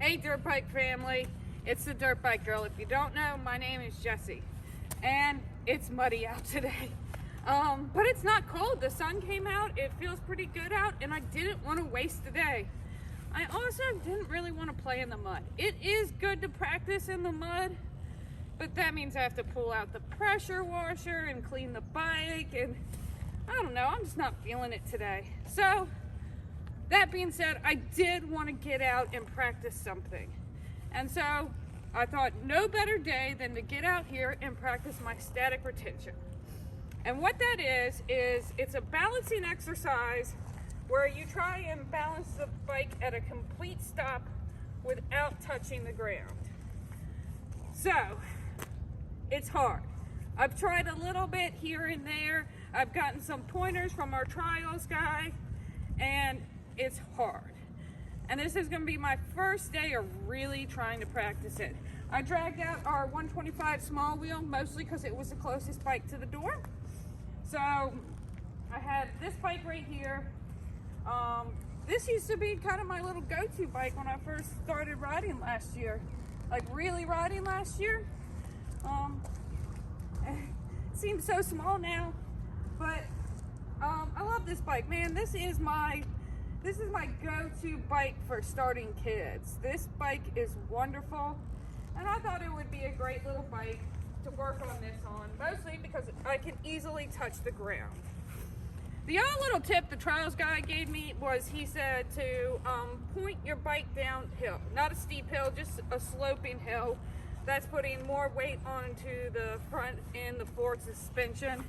Hey Dirt Bike family, it's the Dirt Bike Girl. If you don't know, my name is Jessie and it's muddy out today. But it's not cold. The sun came out, it feels pretty good out, and I didn't want to waste the day. I also didn't really want to play in the mud. It is good to practice in the mud, but that means I have to pull out the pressure washer and clean the bike, and I don't know, I'm just not feeling it today. So that being said, I did want to get out and practice something. And so I thought no better day than to get out here and practice my static retention. And what that is it's a balancing exercise where you try and balance the bike at a complete stop without touching the ground. So it's hard. I've tried a little bit here and there. I've gotten some pointers from our trials guy, and it's hard. And this is going to be my first day of really trying to practice it. I dragged out our 125 small wheel mostly because it was the closest bike to the door. So I had this bike right here. This used to be kind of my little go-to bike when I first started riding last year, like really riding last year. It seems so small now, but I love this bike, man. This is my go-to bike for starting kids. This bike is wonderful, and I thought it would be a great little bike to work on this on, mostly because I can easily touch the ground. The other little tip the trials guy gave me was he said to point your bike downhill, not a steep hill, just a sloping hill. That's putting more weight onto the front and the forward suspension,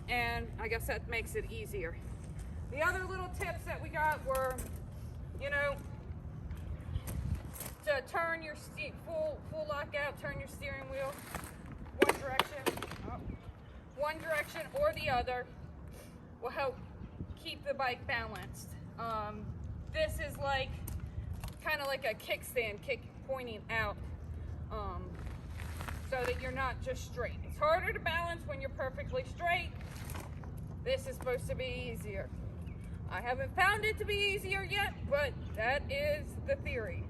and I guess that makes it easier. The other little tips that we got were, to turn your full lockout, turn your steering wheel one direction or the other will help keep the bike balanced. This is kind of like a kickstand, pointing out, so that you're not just straight. It's harder to balance when you're perfectly straight. This is supposed to be easier. I haven't found it to be easier yet, but that is the theory.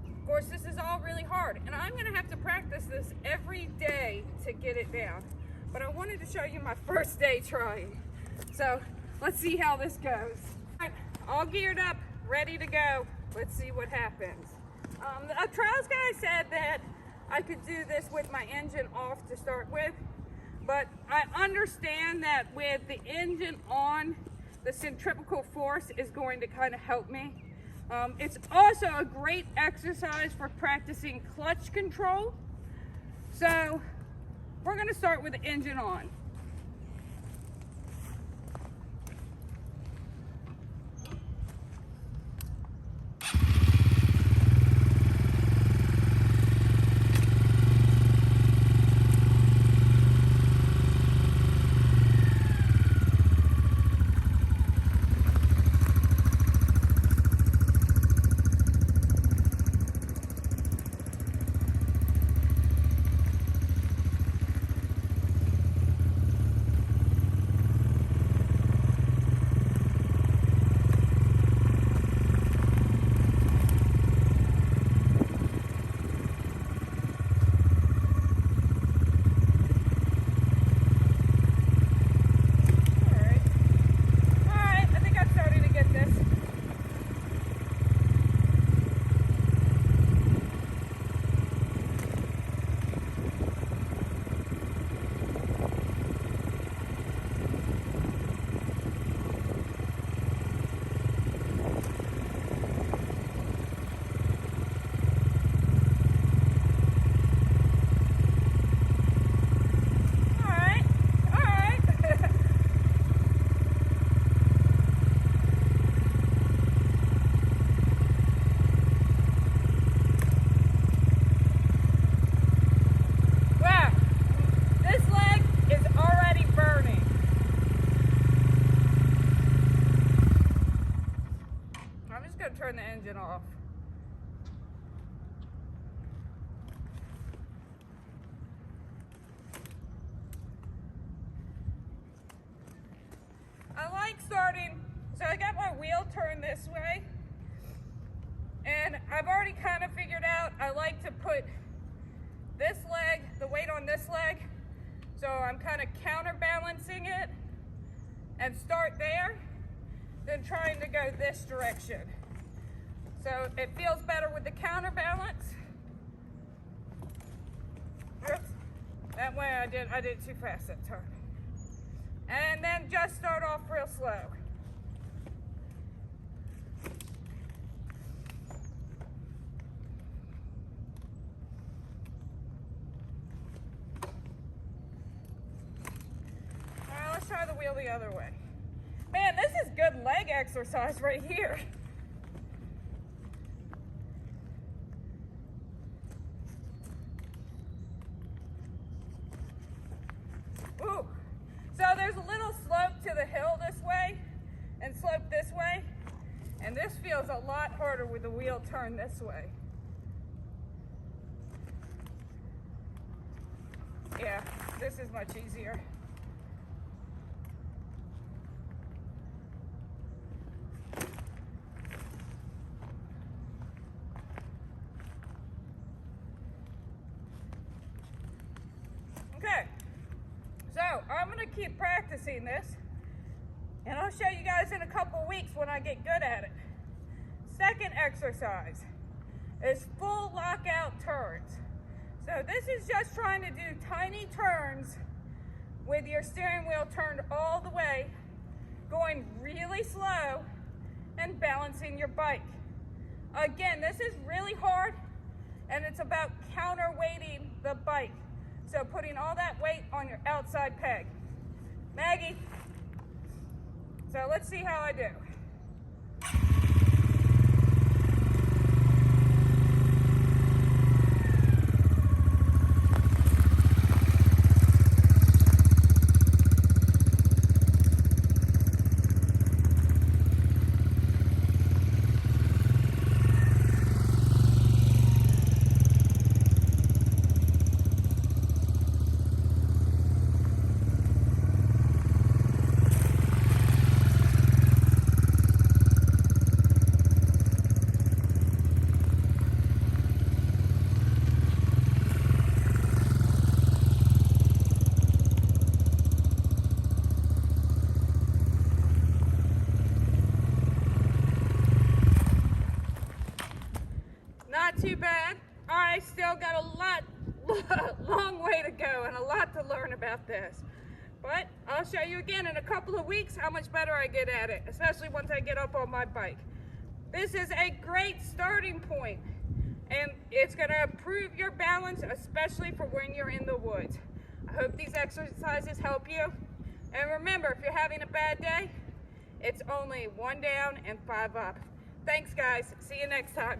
Of course, this is all really hard, and I'm gonna have to practice this every day to get it down. But I wanted to show you my first day trying. So let's see how this goes. All right, all geared up, ready to go. Let's see what happens. The trials guy said that I could do this with my engine off to start with, but I understand that with the engine on, the centrifugal force is going to kind of help me. It's also a great exercise for practicing clutch control. So we're going to start with the engine on. Turn the engine off. I like starting, so I got my wheel turned this way, and I've already kind of figured out I like to put this leg, the weight on this leg, so I'm kind of counterbalancing it and start there, then trying to go this direction. So it feels better with the counterbalance. Oops. That way I did it too fast that time. And then just start off real slow. Alright, let's try the wheel the other way. Man, this is good leg exercise right here. Ooh. So there's a little slope to the hill this way and slope this way, and this feels a lot harder with the wheel turned this way. Yeah, this is much easier. Okay. So I'm going to keep practicing this, and I'll show you guys in a couple weeks when I get good at it. Second exercise is full lockout turns. So this is just trying to do tiny turns with your steering wheel turned all the way, going really slow and balancing your bike. Again, this is really hard, and it's about counterweighting the bike. So putting all that weight on your outside peg. Maggie, so let's see how I do. Not too bad. I still got a long way to go and a lot to learn about this. But I'll show you again in a couple of weeks how much better I get at it, especially once I get up on my bike. This is a great starting point, and it's going to improve your balance, especially for when you're in the woods. I hope these exercises help you. And remember, if you're having a bad day, it's only 1 down and 5 up. Thanks, guys. See you next time.